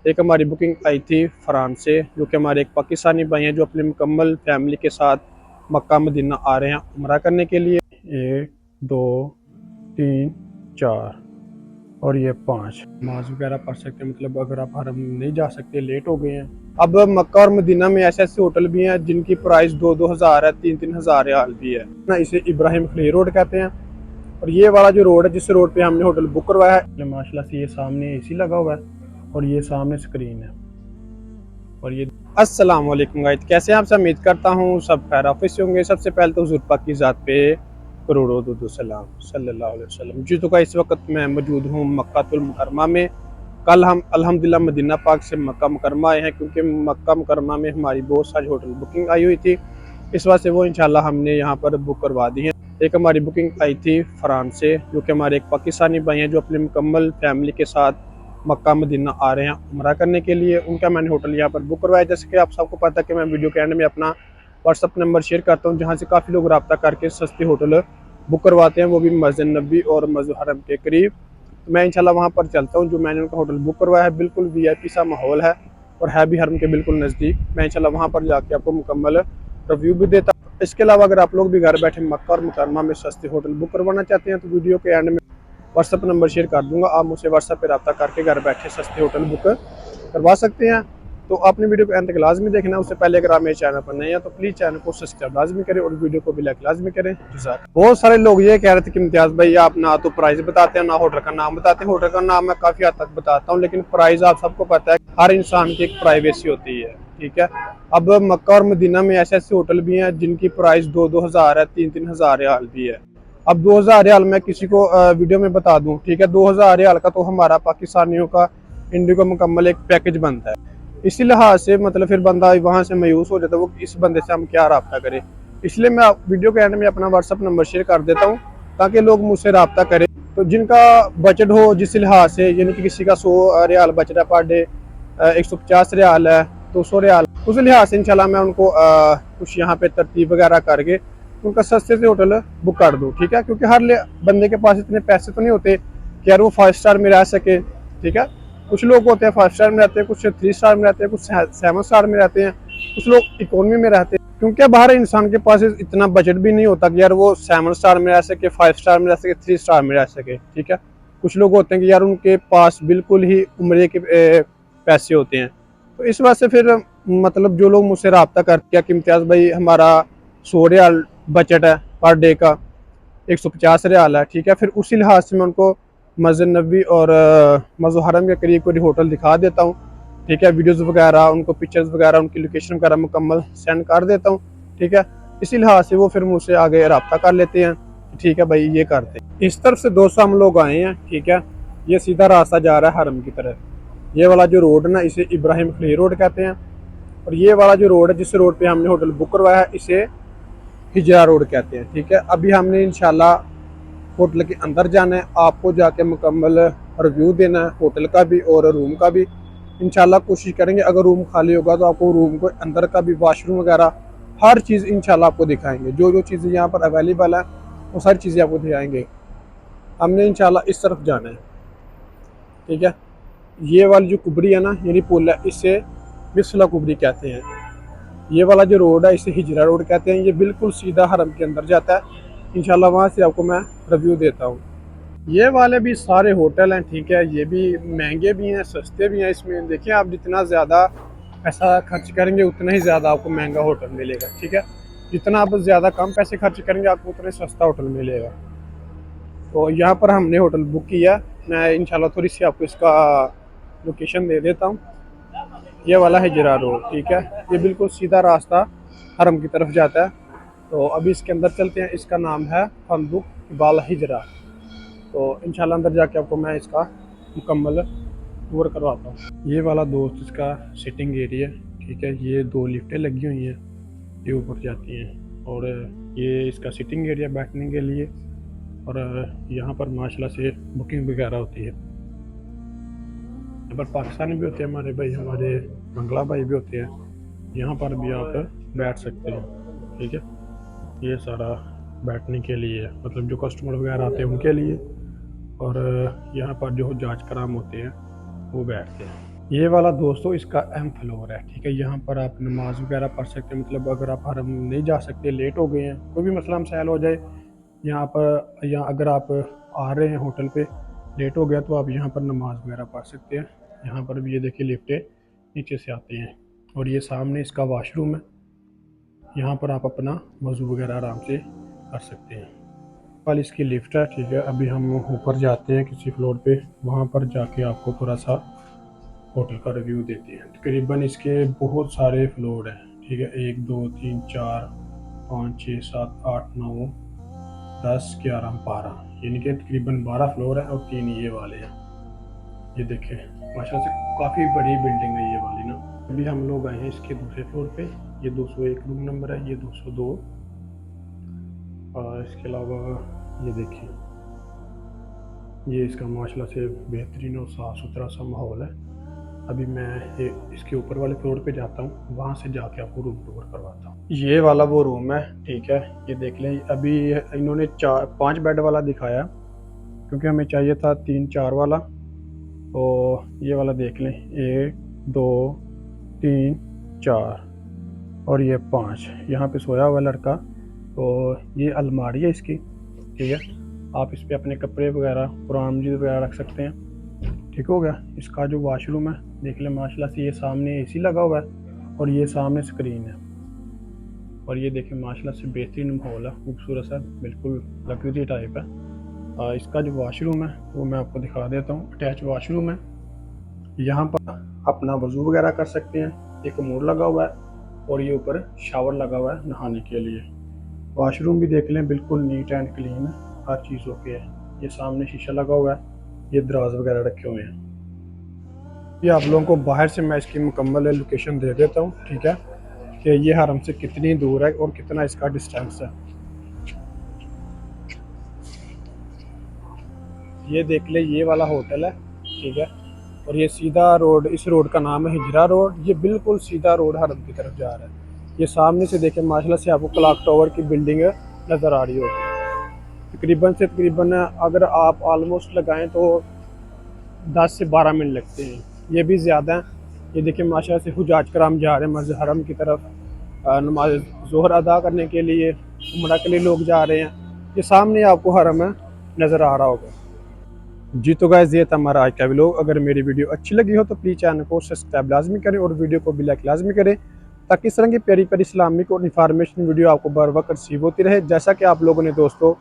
एक हमारी बुकिंग आई थी फ्रांस से, जो कि हमारे एक पाकिस्तानी भाई हैं जो अपनी मुकम्मल फैमिली के साथ मक्का मदीना आ रहे हैं उम्रा करने के लिए। 1 2 3 4 और ये 5 नमाज वगैरह पढ़ सकते हैं। मतलब अगर आप हरम नहीं जा सकते, लेट हो गए हैं। अब मक्का और मदीना में ऐसे ऐसे होटल भी हैं जिनकी प्राइस 2-2 हज़ार है, 3-3 हज़ार रियाल भी है ना। इसे इब्राहिम खलील रोड कहते हैं। और ये वाला जो रोड है, जिस रोड पे हमने होटल बुक करवाया है, माशाल्लाह से ये सामने एसी लगा हुआ है और ये सामने स्क्रीन है। और ये अस्सलाम वालेकुम गाइस, कैसे हैं आप सब? उम्मीद करता हूँ सब खैर ऑफिस से होंगे। सबसे पहले तो हुज़ूर पाक की ज़ात पे करोड़ों दुरूद सलाम सल्लल्लाहु अलैहि वसल्लम। जी तो इस वक्त मैं मौजूद हूँ मक्कातुल मुकर्रमा में। कल हम अल्हम्दुलिल्लाह मदीना पाक से मक्का मुकर्रमा आए हैं, क्योंकि मक्का मुकर्रमा में हमारी बहुत सारी होटल बुकिंग आई हुई थी। इस वजह से वो इंशाल्लाह हमने यहाँ पर बुक करवा दी है। एक हमारी बुकिंग आई थी फ्रांस से, जो कि हमारे एक पाकिस्तानी भाई हैं जो अपनी मुकम्मल फैमिली के साथ मक्का मदीना आ रहे हैं उम्रा करने के लिए। उनका मैंने होटल यहाँ पर बुक करवाया। जैसे कि आप सबको पता है कि मैं वीडियो के एंड में अपना व्हाट्सअप नंबर शेयर करता हूँ, जहाँ से काफ़ी लोग रब्ता करके सस्ती होटल बुक करवाते हैं, वो भी मस्जिद नबी और मस्जिद हरम के करीब। तो मैं इंशाल्लाह वहाँ पर चलता हूँ। जो मैंने उनका होटल बुक करवाया है, बिल्कुल वीआईपी सा माहौल है और है भी हरम के बिल्कुल नज़दीक। मैं इंशाल्लाह वहाँ पर जाके आपको मुकम्मल रिव्यू भी देता हूँ। इसके अलावा अगर आप लोग भी घर बैठे मक्का और मुकरमा में सस्ती होटल बुक करवाना चाहते हैं, तो वीडियो के एंड में व्हाट्सअप नंबर शेयर कर दूंगा। आप मुझसे व्हाट्सअप पे रब्ता करके घर बैठे सस्ते होटल बुक करवा सकते हैं। तो आपने वीडियो को एंड तक लाजमी देखना। उससे पहले अगर आप मेरे चैनल पर नए हैं तो प्लीज़ चैनल को सब्सक्राइब लाजमी करें और वीडियो को भी लाइक लाजमी करें। बहुत सारे लोग ये कह रहे थे कि इम्तियाज़ भाई आप ना तो प्राइस बताते हैं ना होटल का नाम बताते हैं। होटल का नाम मैं काफ़ी हद तक बताता हूँ, लेकिन प्राइस आप सबको पता है हर इंसान की एक प्राइवेसी होती है, ठीक है। अब मक्का और मदीना में ऐसे ऐसे होटल भी हैं जिनकी प्राइस 2-2 हज़ार है, 3-3 हज़ार रियाल भी है। अब 2 हज़ार रियाल मैं किसी को वीडियो में बता दूं, ठीक है। 2 हज़ार रियाल का तो हमारा पाकिस्तानियों का इंडिया का मुकम्मल एक पैकेज बनता है। इसी लिहाज से मतलब फिर बंदा वहाँ से मायूस हो जाता है, वो इस बंदे से हम क्या रब्ता करें। इसलिए मैं वीडियो के एंड में अपना व्हाट्सअप नंबर शेयर कर देता हूँ, ताकि लोग मुझसे रब्ता करें। तो जिनका बजट हो जिस लिहाज से, यानी कि किसी का 100 रियाल बच रहा है पर डे, 150 रियाल है, 200 रियाल, उस लिहाज से इंशाल्लाह मैं उनको कुछ यहाँ पे तरतीब वगैरह करके उनका सस्ते से होटल बुक कर दूँ, ठीक है। क्योंकि हर बंदे के पास इतने पैसे तो नहीं होते कि यार वो 5 स्टार में रह सके, ठीक है। कुछ लोग होते हैं 5 स्टार में रहते हैं, कुछ 3 स्टार में रहते हैं, कुछ 7 स्टार में रहते हैं, कुछ लोग इकोनॉमी में रहते हैं। क्योंकि अब हर इंसान के पास इतना बजट भी नहीं होता कि यार वो 7 स्टार में रह सके, 5 स्टार में रह सके, 3 स्टार में रह सके, ठीक है। कुछ लोग होते हैं कि यार उनके पास बिल्कुल ही उम्रे के पैसे होते हैं। तो इस वजह से फिर मतलब जो लोग मुझसे रब्ता करते हैं कि इम्तियाज़ भाई हमारा 100 रियाल बजट है पर डे का, 150 रियाल है, ठीक है। फिर उसी लिहाज से मैं उनको मस्जिद नबी और मस्जिद हरम के करीब कोई होटल दिखा देता हूँ, ठीक है। वीडियोज़ वगैरह, उनको पिक्चर्स वगैरह, उनकी लोकेशन वगैरह मुकम्मल सेंड कर देता हूँ, ठीक है। इसी लिहाज से वो फिर मुझसे आगे रब्ता कर लेते हैं, ठीक है भाई ये करते हैं। इस तरफ से दोस्तों हम लोग आए हैं, ठीक है। ये सीधा रास्ता जा रहा है हरम की तरफ। ये वाला जो रोड है ना, इसे इब्राहिम खलील रोड कहते हैं। और ये वाला जो रोड है, जिस रोड पे हमने होटल बुक करवाया है, इसे हिजरा रोड कहते हैं, ठीक है। अभी हमने इंशाल्लाह होटल के अंदर जाना है, आपको जाके मुकम्मल रिव्यू देना है होटल का भी और रूम का भी। इंशाल्लाह कोशिश करेंगे अगर रूम खाली होगा तो आपको रूम को अंदर का भी, वॉशरूम वगैरह हर चीज़ इंशाल्लाह आपको दिखाएंगे। जो जो चीज़ें यहाँ पर अवेलेबल है वो सारी चीज़ें आपको दिखाएंगे। हमने इंशाल्लाह इस तरफ जाना है, ठीक है। ये वाली जो कुबरी है ना, यानी पुल है, इसे बिस्ला कुबरी कहते हैं। ये वाला जो रोड है इसे हिजरा रोड कहते हैं। ये बिल्कुल सीधा हरम के अंदर जाता है। इंशाल्लाह वहाँ से आपको मैं रिव्यू देता हूँ। ये वाले भी सारे होटल हैं, ठीक है। ये भी महंगे भी हैं, सस्ते भी हैं। इसमें देखिए आप जितना ज़्यादा पैसा खर्च करेंगे उतना ही ज़्यादा आपको महंगा होटल मिलेगा, ठीक है। जितना आप ज़्यादा कम पैसे खर्च करेंगे आपको उतना सस्ता होटल मिलेगा। तो यहाँ पर हमने होटल बुक किया। मैं इंशाल्लाह थोड़ी सी आपको इसका लोकेशन दे देता हूँ। ये वाला है हिजरा रोड, ठीक है। ये बिल्कुल सीधा रास्ता हरम की तरफ जाता है। तो अभी इसके अंदर चलते हैं। इसका नाम है फंदुक बाल हिजरा। तो इंशाल्लाह अंदर जाके आपको मैं इसका मुकम्मल टूर करवाता हूँ। ये वाला दोस्त इसका सिटिंग एरिया, ठीक है। ये 2 लिफ्टें लगी हुई हैं, ये ऊपर जाती हैं। और ये इसका सिटिंग एरिया बैठने के लिए। और यहाँ पर माशाल्लाह से बुकिंग वगैरह होती है। यहाँ पर पाकिस्तानी भी होते हैं हमारे भाई, हमारे बंगला भाई भी होते हैं। यहाँ पर भी आप बैठ सकते हैं, ठीक है। ये सारा बैठने के लिए, मतलब जो कस्टमर वगैरह आते हैं उनके लिए। और यहाँ पर जो जांच कराम होते हैं वो बैठते हैं। ये वाला दोस्तों इसका एम फ्लोर है, ठीक है। यहाँ पर आप नमाज वगैरह पढ़ सकते हैं, मतलब अगर आप हरम नहीं जा सकते, लेट हो गए हैं, कोई भी मसला मसाइल हो जाए यहाँ पर, या अगर आप आ रहे हैं होटल पे लेट हो गया तो आप यहाँ पर नमाज वगैरह पढ़ सकते हैं। यहाँ पर भी ये देखिए लिफ्टें नीचे से आती हैं, और ये सामने इसका वाशरूम है। यहाँ पर आप अपना वज़ू वगैरह आराम से कर सकते हैं। कल इसकी लिफ्ट है, ठीक है। अभी हम ऊपर जाते हैं किसी फ्लोर पे, वहाँ पर जाके आपको थोड़ा सा होटल का रिव्यू देते हैं। तकरीबन इसके बहुत सारे फ्लोर हैं, ठीक है। 1 2 3 4 5 6 7 8 9 10 11 12, यानी कि तकरीबन 12 फ्लोर हैं, और 3 ये वाले हैं। ये देखें माशाल्लाह से काफ़ी बड़ी बिल्डिंग है ये वाली ना। अभी हम लोग आए हैं इसके दूसरे फ्लोर पे। ये 201 रूम नंबर है, ये 202, और इसके अलावा ये देखिए ये इसका माशाल्लाह से बेहतरीन और साफ़ सुथरा सा माहौल है। अभी मैं इसके ऊपर वाले फ्लोर पे जाता हूँ, वहाँ से जाके आपको रूम टूर करवाता हूँ। ये वाला वो रूम है, ठीक है। ये देख लें, अभी इन्होंने 5 बेड वाला दिखाया, क्योंकि हमें चाहिए था 3 4 वाला। तो ये वाला देख लें, 1 2 3 4 और ये 5, यहाँ पे सोया हुआ लड़का। तो ये अलमारी है इसकी, ठीक है। आप इस पर अपने कपड़े वगैरह, कुरान मजीद वगैरह रख सकते हैं, ठीक हो गया। इसका जो वाशरूम है देख लें माशाल्लाह से, ये सामने एसी लगा हुआ है और ये सामने स्क्रीन है, और ये देखें माशाल्लाह से बेहतरीन माहौल है, खूबसूरत सा, बिल्कुल लग्जरी टाइप है। इसका जो वाशरूम है वो मैं आपको दिखा देता हूँ। अटैच वाशरूम है, यहाँ पर अपना वज़ू वगैरह कर सकते हैं। एक कमोड लगा हुआ है, और ये ऊपर शावर लगा हुआ है नहाने के लिए। वाशरूम भी देख लें, बिल्कुल नीट एंड क्लीन है, हर चीज़ ओके है। ये सामने शीशा लगा हुआ है, ये दराज वगैरह रखे हुए हैं। ये आप लोगों को बाहर से मैं इसकी मुकम्मल लोकेशन दे देता हूँ, ठीक है, कि ये हरम से कितनी दूर है और कितना इसका डिस्टेंस है। ये देख ले, ये वाला होटल है, ठीक है। और ये सीधा रोड, इस रोड का नाम है हिजरा रोड। ये बिल्कुल सीधा रोड हरम की तरफ जा रहा है। ये सामने से देखें माशाल्लाह से आपको क्लॉक टावर की बिल्डिंग नज़र आ रही होगी। तकरीबन से तकरीबन अगर आप ऑलमोस्ट लगाएं तो 10 से 12 मिनट लगते हैं, ये भी ज़्यादा है। ये देखिए माशाल्लाह से हुजाज कराम जा रहे हैं मस्जिद हरम की तरफ, नमाज ज़ोहर अदा करने के लिए, उम्रा के लिए लोग जा रहे हैं। ये सामने आपको हरम नज़र आ रहा होगा। जी तो गाइस, ये था हमारा आज का व्लॉग। अगर मेरी वीडियो अच्छी लगी हो तो प्लीज़ चैनल को सब्सक्राइब लाजमी करें और वीडियो को भी लाइक लाजमी करें, ताकि इस तरह की प्यारी प्यारी इस्लामिक और इन्फॉर्मेशन वीडियो आपको बर वक्त रिसीव होती रहे। जैसा कि आप लोगों ने दोस्तों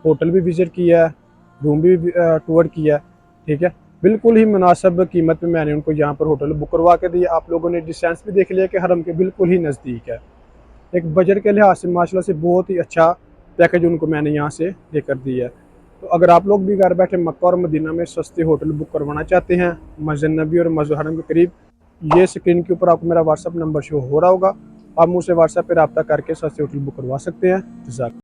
होटल भी विज़िट किया है, रूम भी टूर किया है, ठीक है। बिल्कुल ही मुनासिब कीमत में मैंने उनको यहाँ पर होटल बुक करवा के दिया। आप लोगों ने डिस्टेंस भी देख लिया कि हरम के बिल्कुल ही नज़दीक है। एक बजट के लिहाज से माशाल्लाह से बहुत ही अच्छा पैकेज उनको मैंने यहाँ से देकर दिया है। तो अगर आप लोग भी घर बैठे मक्का और मदीना में सस्ते होटल बुक करवाना चाहते हैं, मस्जिद नबी और मस्जिद हरम के करीब, ये स्क्रीन के ऊपर आपको मेरा व्हाट्सअप नंबर शो हो रहा होगा। आप मुझसे व्हाट्सएप पर रब्ता करके सस्ते होटल बुक करवा सकते हैं।